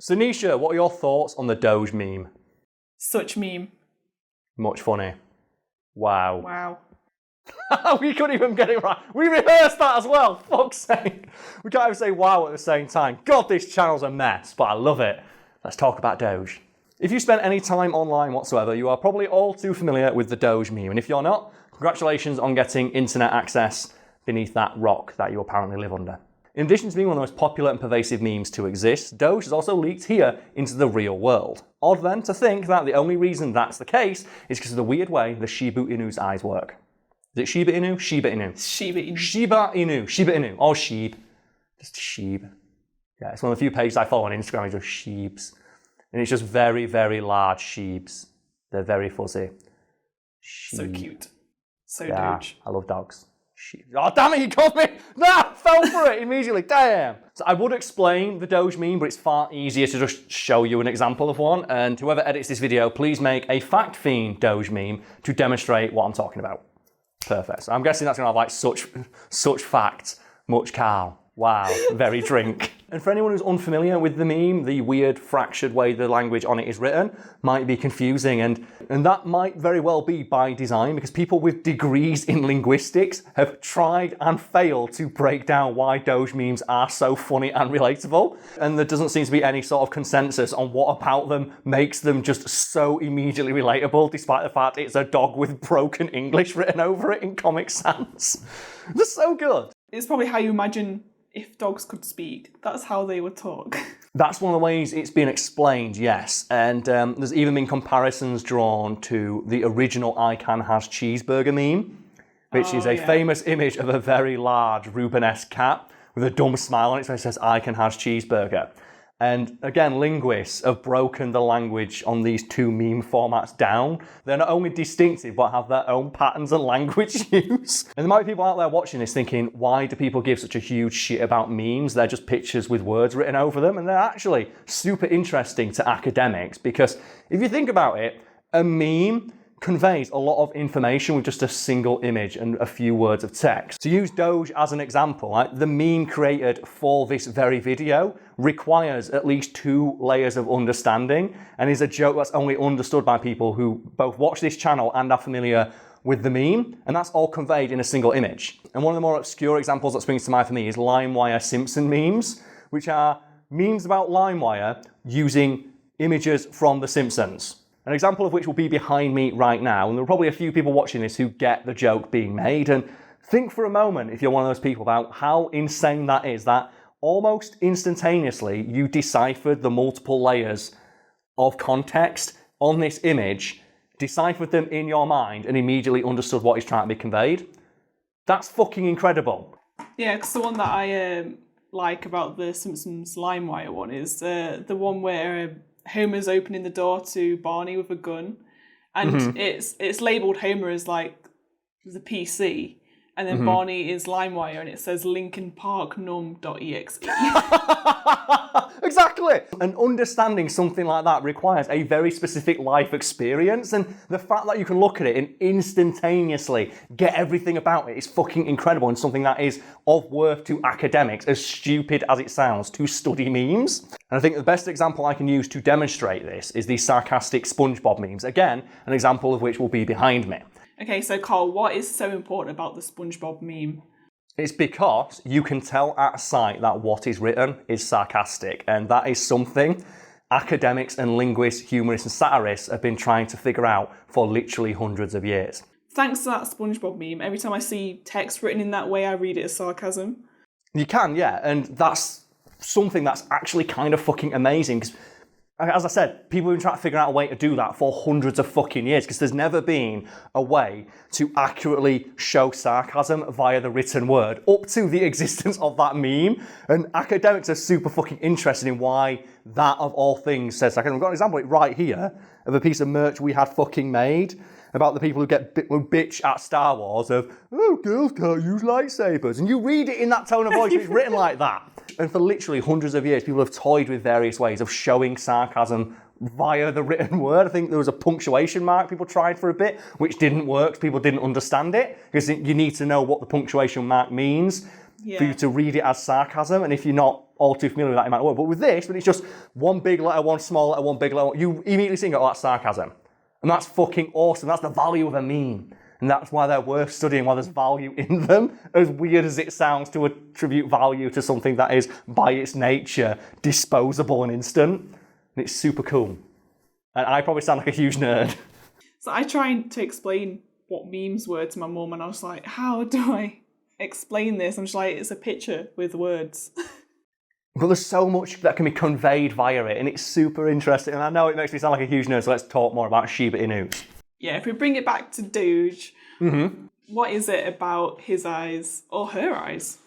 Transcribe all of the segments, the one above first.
So Nisha, what are your thoughts on the Doge meme? Such meme. Much funny. Wow. Wow. We couldn't even get it right. We rehearsed that as well. Fuck's sake. We can't even say wow at the same time. God, this channel's a mess, but I love it. Let's talk about Doge. If you spent any time online whatsoever, you are probably all too familiar with the Doge meme. And if you're not, congratulations on getting internet access beneath that rock that you apparently live under. In addition to being one of the most popular and pervasive memes to exist, Doge has also leaked here into the real world. Odd then to think that the only reason that's the case is because of the weird way the Shiba Inu's eyes work. Is it Shiba Inu? Shiba Inu. Shiba Inu. Shiba Inu. Shiba Inu. Or Sheeb. Just Sheeb. Yeah, it's one of the few pages I follow on Instagram, it's just Sheebs. And it's just very, very large Sheebs. They're very fuzzy. So cute. So yeah, Doge. I love dogs. Oh, damn it, he called me! Nah, fell for it immediately, damn! So I would explain the Doge meme, but it's far easier to just show you an example of one. And whoever edits this video, please make a fact Fiend Doge meme to demonstrate what I'm talking about. Perfect. So I'm guessing that's gonna have like such facts, much Karl. Wow, very drink. And for anyone who's unfamiliar with the meme, the weird fractured way the language on it is written might be confusing, and that might very well be by design, because people with degrees in linguistics have tried and failed to break down why Doge memes are so funny and relatable, and there doesn't seem to be any sort of consensus on what about them makes them just so immediately relatable, despite the fact it's a dog with broken English written over it in Comic Sans. They're so good. It's probably how you imagine if dogs could speak. That's how they would talk. That's one of the ways it's been explained, yes. And there's even been comparisons drawn to the original I Can Has Cheeseburger meme, which is a famous image of a very large Rubenesque cat with a dumb smile on it, so it says I Can Has Cheeseburger. And again, linguists have broken the language on these two meme formats down. They're not only distinctive, but have their own patterns and language use. And there might be people out there watching this thinking, why do people give such a huge shit about memes? They're just pictures with words written over them. And they're actually super interesting to academics, because if you think about it, a meme conveys a lot of information with just a single image and a few words of text. To use Doge as an example, the meme created for this very video requires at least 2 layers of understanding, and is a joke that's only understood by people who both watch this channel and are familiar with the meme, and that's all conveyed in a single image. And one of the more obscure examples that springs to mind for me is LimeWire Simpson memes, which are memes about LimeWire using images from The Simpsons. An example of which will be behind me right now, and there are probably a few people watching this who get the joke being made, and think for a moment, if you're one of those people, about how insane that is, that almost instantaneously you deciphered the multiple layers of context on this image, deciphered them in your mind, and immediately understood what is trying to be conveyed. That's fucking incredible. Yeah, because the one that I like about the Simpsons LimeWire one is the one where Homer's opening the door to Barney with a gun, and it's labelled Homer as like the PC, and then Barney is LimeWire, and it says LinkinParkNum.exe. Exactly! And understanding something like that requires a very specific life experience, and the fact that you can look at it and instantaneously get everything about it is fucking incredible, and something that is of worth to academics, as stupid as it sounds, to study memes. And I think the best example I can use to demonstrate this is these sarcastic SpongeBob memes. Again, an example of which will be behind me. Okay, so Karl, what is so important about the SpongeBob meme? It's because you can tell at sight that what is written is sarcastic, and that is something academics and linguists, humorists and satirists have been trying to figure out for literally hundreds of years. Thanks to that SpongeBob meme, every time I see text written in that way, I read it as sarcasm. You can, yeah, and that's something that's actually kind of fucking amazing, because as I said, people have been trying to figure out a way to do that for hundreds of fucking years, because there's never been a way to accurately show sarcasm via the written word up to the existence of that meme. And academics are super fucking interested in why that, of all things, says sarcasm. We've got an example right here of a piece of merch we had fucking made about the people who bitch at Star Wars of, oh, girls can't use lightsabers. And you read it in that tone of voice, it's written like that. And for literally hundreds of years, people have toyed with various ways of showing sarcasm via the written word. I think there was a punctuation mark people tried for a bit, which didn't work. People didn't understand it, because you need to know what the punctuation mark means. for you to read it as sarcasm. And if you're not all too familiar with that, you might, but with this, when it's just one big letter, one small letter, one big letter, you immediately think, oh, that's sarcasm. And that's fucking awesome. That's the value of a meme. And that's why they're worth studying, why there's value in them. As weird as it sounds to attribute value to something that is, by its nature, disposable and instant. And it's super cool. And I probably sound like a huge nerd. So I tried to explain what memes were to my mum, and I was like, how do I explain this? I'm just like, it's a picture with words. But there's so much that can be conveyed via it, and it's super interesting. And I know it makes me sound like a huge nerd, so let's talk more about Shiba Inus. Yeah, if we bring it back to Doge, what is it about his eyes or her eyes?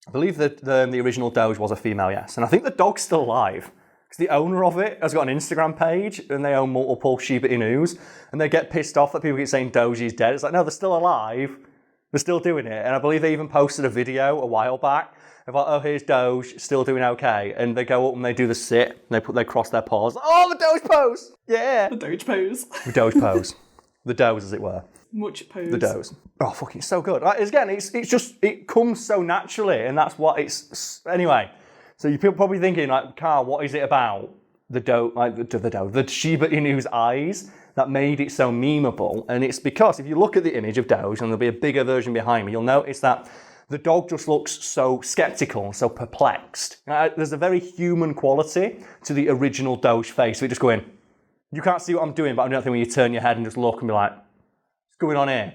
I believe that the original Doge was a female, yes. And I think the dog's still alive. Because the owner of it has got an Instagram page, and they own multiple Shiba Inus, and they get pissed off that people keep saying Doge's dead. It's like, no, they're still alive. They're still doing it. And I believe they even posted a video a while back of like, oh, here's Doge, still doing okay. And they go up and they do the sit, and they cross their paws. Oh, the Doge pose! Yeah! The Doge pose. The Doge pose. The doze, as it were. Much pose. The doze. Oh, fucking so good. Again, it's just, it comes so naturally, and that's what it's... Anyway, so you're probably thinking, like, Karl, what is it about the Shiba Inu's eyes that made it so memeable? And it's because if you look at the image of Doge, and there'll be a bigger version behind me, you'll notice that the dog just looks so skeptical, so perplexed. There's a very human quality to the original Doge face. So it just going, you can't see what I'm doing, but I don't think when you turn your head and just look and be like, what's going on here?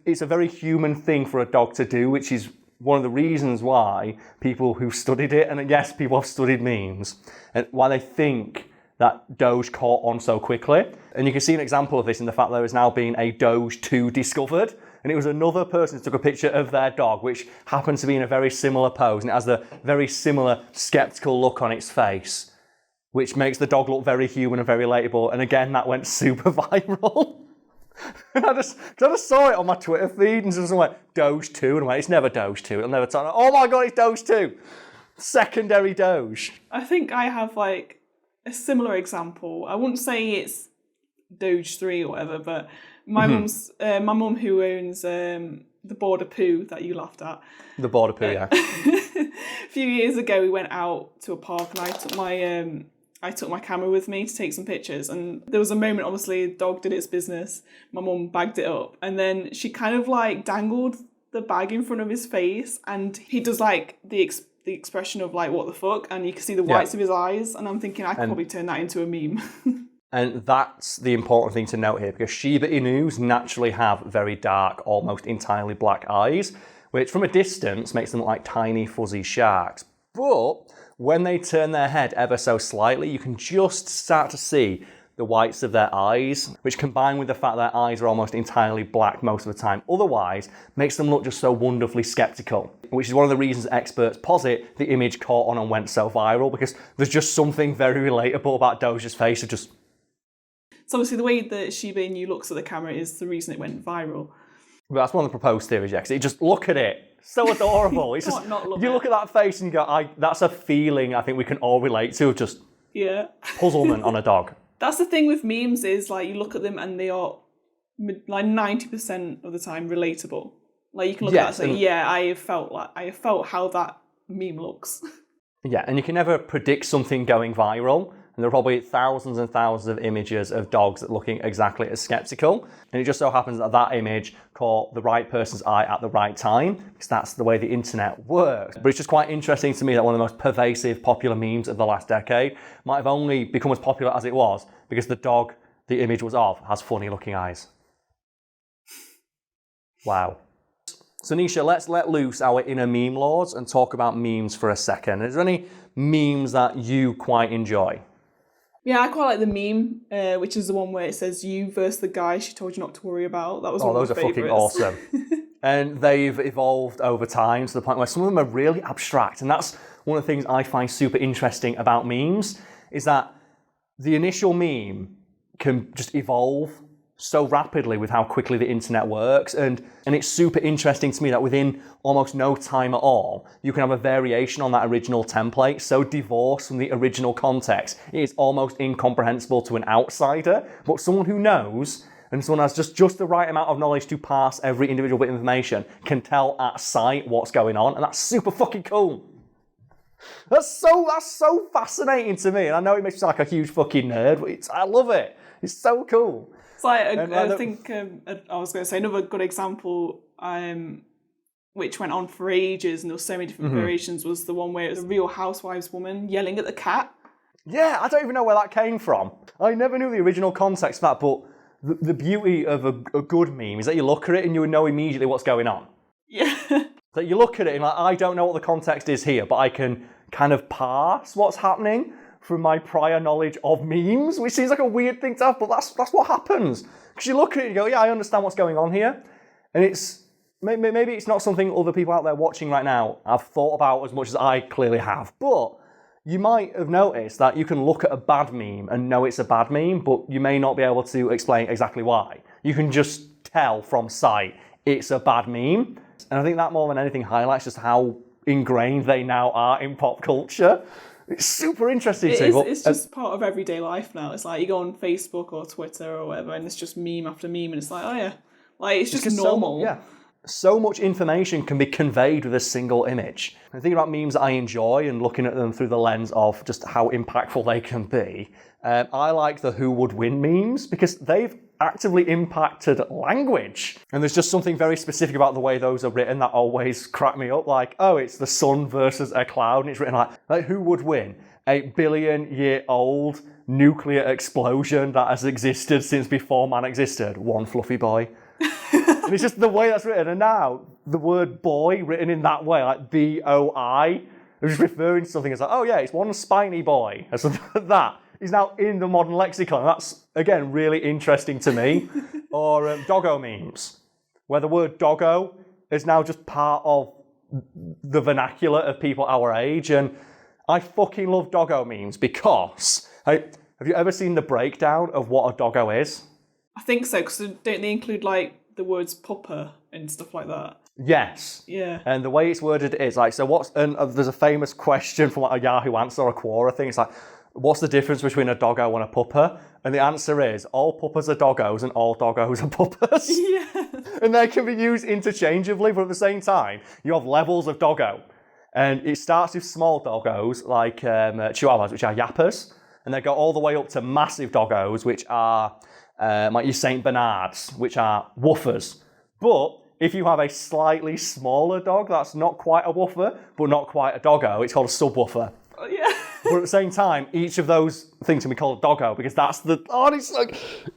It's a very human thing for a dog to do, which is one of the reasons why people who studied it, and yes, people have studied memes, and why they think that Doge caught on so quickly. And you can see an example of this in the fact there has now been a Doge 2 discovered, and it was another person who took a picture of their dog, which happens to be in a very similar pose, and it has the very similar skeptical look on its face, which makes the dog look very human and very relatable. And again, that went super viral. And I just saw it on my Twitter feed and just went, Doge 2. And I went, it's never Doge 2. It'll never turn. Oh my God, it's Doge 2. Secondary Doge. I think I have like a similar example. I wouldn't say it's Doge 3 or whatever, but my mum who owns the Border Poo that you laughed at. The Border Poo, yeah. A few years ago, we went out to a park and I took my camera with me to take some pictures, and there was a moment, obviously, the dog did its business, my mum bagged it up, and then she kind of like dangled the bag in front of his face, and he does like the expression of like, what the fuck, and you can see the whites of his eyes, and I'm thinking I could probably turn that into a meme. And that's the important thing to note here, because Shiba Inus naturally have very dark, almost entirely black eyes, which from a distance makes them look like tiny fuzzy sharks. But when they turn their head ever so slightly, you can just start to see the whites of their eyes, which combined with the fact their eyes are almost entirely black most of the time otherwise, makes them look just so wonderfully skeptical, which is one of the reasons experts posit the image caught on and went so viral, because there's just something very relatable about Doge's face of just... So obviously the way that Shiba Inu looks at the camera is the reason it went viral. But that's one of the proposed theories, yeah, because it just, look at it. So adorable. It's just, you look at that face and you go, that's a feeling I think we can all relate to, just puzzlement on a dog. That's the thing with memes is like you look at them and they are like 90% of the time relatable. Like you can look at that and say, I have felt how that meme looks. Yeah, and you can never predict something going viral. And there are probably thousands and thousands of images of dogs looking exactly as skeptical. And it just so happens that that image caught the right person's eye at the right time, because that's the way the internet works. But it's just quite interesting to me that one of the most pervasive, popular memes of the last decade might have only become as popular as it was because the dog the image was of has funny looking eyes. Wow. So Nisha, let's let loose our inner meme lords and talk about memes for a second. Is there any memes that you quite enjoy? Yeah, I quite like the meme, which is the one where it says you versus the guy she told you not to worry about. That was one of my favourites. Those are fucking awesome. And they've evolved over time to the point where some of them are really abstract. And that's one of the things I find super interesting about memes, is that the initial meme can just evolve so rapidly with how quickly the internet works. And it's super interesting to me that within almost no time at all, you can have a variation on that original template so divorced from the original context. It is almost incomprehensible to an outsider, but someone who knows and someone has just the right amount of knowledge to parse every individual bit of information, can tell at sight what's going on, and that's super fucking cool. That's so fascinating to me, and I know it makes me sound like a huge fucking nerd, but I love it. It's so cool. It's like, I think I was going to say another good example, which went on for ages, and there were so many different variations, was the one where it was a Real Housewives woman yelling at the cat. Yeah, I don't even know where that came from. I never knew the original context of that, but the beauty of a good meme is that you look at it and you would know immediately what's going on. Yeah. That you look at it and like, I don't know what the context is here, but I can kind of parse what's happening from my prior knowledge of memes, which seems like a weird thing to have, but that's what happens. Because you look at it and you go, yeah, I understand what's going on here. And it's maybe it's not something other people out there watching right now have thought about as much as I clearly have, but you might have noticed that you can look at a bad meme and know it's a bad meme, but you may not be able to explain exactly why. You can just tell from sight it's a bad meme. And I think that more than anything highlights just how ingrained they now are in pop culture. It's super interesting to me. It's just part of everyday life now. It's like you go on Facebook or Twitter or whatever, and it's just meme after meme, and it's like, oh yeah. Like, it's just normal. So much information can be conveyed with a single image. And thinking about memes that I enjoy and looking at them through the lens of just how impactful they can be, I like the who would win memes because they've actively impacted language. And there's just something very specific about the way those are written that always crack me up. Like, oh, it's the sun versus a cloud. And it's written like who would win? A billion-year-old nuclear explosion that has existed since before man existed. One fluffy boy. And it's just the way that's written. And now, the word boy written in that way, like B-O-I, is just referring to something as like, oh yeah, it's one spiny boy, or something like that. Is now in the modern lexicon. That's, again, really interesting to me. Or doggo memes, where the word doggo is now just part of the vernacular of people our age. And I fucking love doggo memes because, have you ever seen the breakdown of what a doggo is? I think so, because don't they include, like, the words pupper and stuff like that? Yes. Yeah. And the way it's worded is like, so there's a famous question from like a Yahoo answer or a Quora thing. It's like, what's the difference between a doggo and a pupper? And the answer is, all puppers are doggos and all doggos are puppers. Yeah. And they can be used interchangeably, but at the same time, you have levels of doggo. And it starts with small doggos, like chihuahuas, which are yappers. And they go all the way up to massive doggos, which are like your St. Bernards, which are woofers. But if you have a slightly smaller dog, that's not quite a woofer, but not quite a doggo, it's called a subwoofer. Oh, yeah. But at the same time, each of those things can be called a doggo because that's it's like,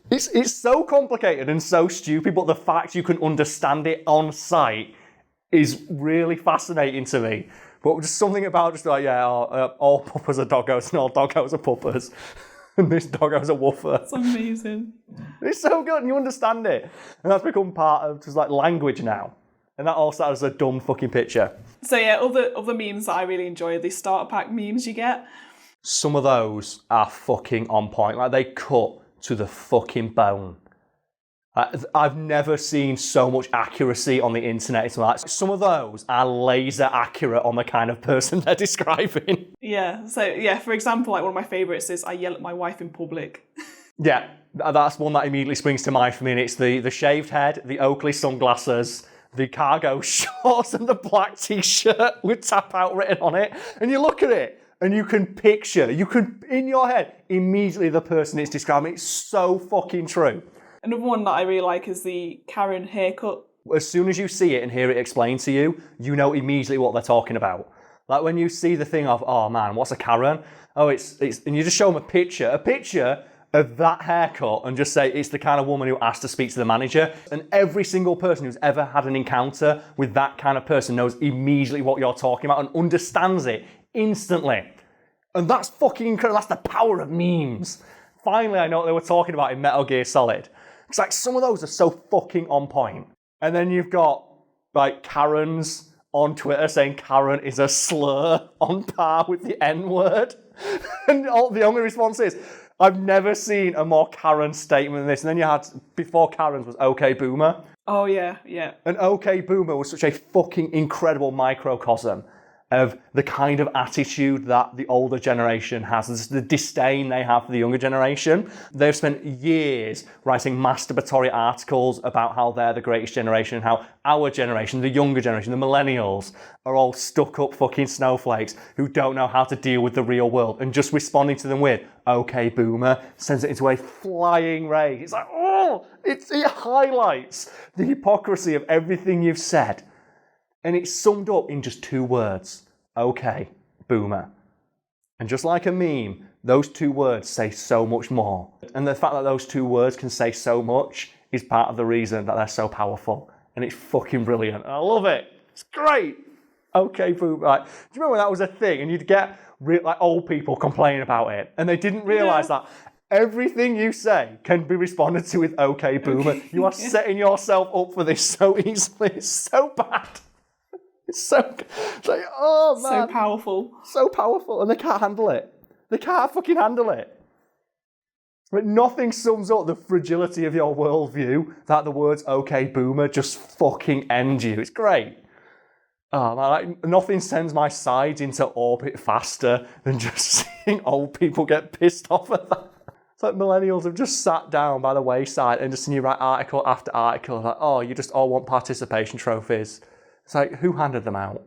it's so complicated and so stupid, but the fact you can understand it on sight is really fascinating to me. But just something about just like, yeah, all puppers are doggos and all doggos are puppers. And this doggo's a woofer. That's amazing. It's so good and you understand it. And that's become part of just like language now. And that all started as a dumb fucking picture. So yeah, other memes that I really enjoy are the starter pack memes you get. Some of those are fucking on point. Like, they cut to the fucking bone. I've never seen so much accuracy on the internet. It's like, some of those are laser accurate on the kind of person they're describing. Yeah, so yeah, for example, like one of my favourites is I yell at my wife in public. Yeah, that's one that immediately springs to mind for me. And it's the shaved head, the Oakley sunglasses, the cargo shorts and the black t-shirt with tap out written on it. And you look at it and you can in your head, immediately the person it's describing. It's so fucking true. Another one that I really like is the Karen haircut. As soon as you see it and hear it explained to you, you know immediately what they're talking about. Like when you see the thing of, oh man, what's a Karen? Oh, it's and you just show them a picture of that haircut and just say it's the kind of woman who asked to speak to the manager. And every single person who's ever had an encounter with that kind of person knows immediately what you're talking about and understands it instantly. And that's fucking incredible. That's the power of memes. Finally, I know what they were talking about in Metal Gear Solid. It's like some of those are so fucking on point. And then you've got like Karens on Twitter saying Karen is a slur on par with the N-word. And the only response is, I've never seen a more Karen statement than this. And then you had, before Karen's was OK Boomer. Oh, yeah, yeah. And OK Boomer was such a fucking incredible microcosm of the kind of attitude that the older generation has, the disdain they have for the younger generation. They've spent years writing masturbatory articles about how they're the greatest generation, and how our generation, the younger generation, the millennials, are all stuck up fucking snowflakes who don't know how to deal with the real world, and just responding to them with, okay, boomer, sends it into a flying rage. It's like, oh, it highlights the hypocrisy of everything you've said. And it's summed up in just 2 words. Okay, boomer. And just like a meme, those 2 words say so much more. And the fact that those 2 words can say so much is part of the reason that they're so powerful. And it's fucking brilliant. I love it. It's great. Okay, boomer. Like, do you remember when that was a thing? And you'd get old people complaining about it. And they didn't realise that everything you say can be responded to with okay, boomer. You are setting yourself up for this so easily. It's so bad. It's like, oh man. So powerful. So powerful. And they can't handle it. They can't fucking handle it. But nothing sums up the fragility of your worldview that the words okay, boomer just fucking end you. It's great. Oh man, nothing sends my sides into orbit faster than just seeing old people get pissed off at that. It's like millennials have just sat down by the wayside and just seen you write article after article like, oh, you just all want participation trophies. It's like, who handed them out?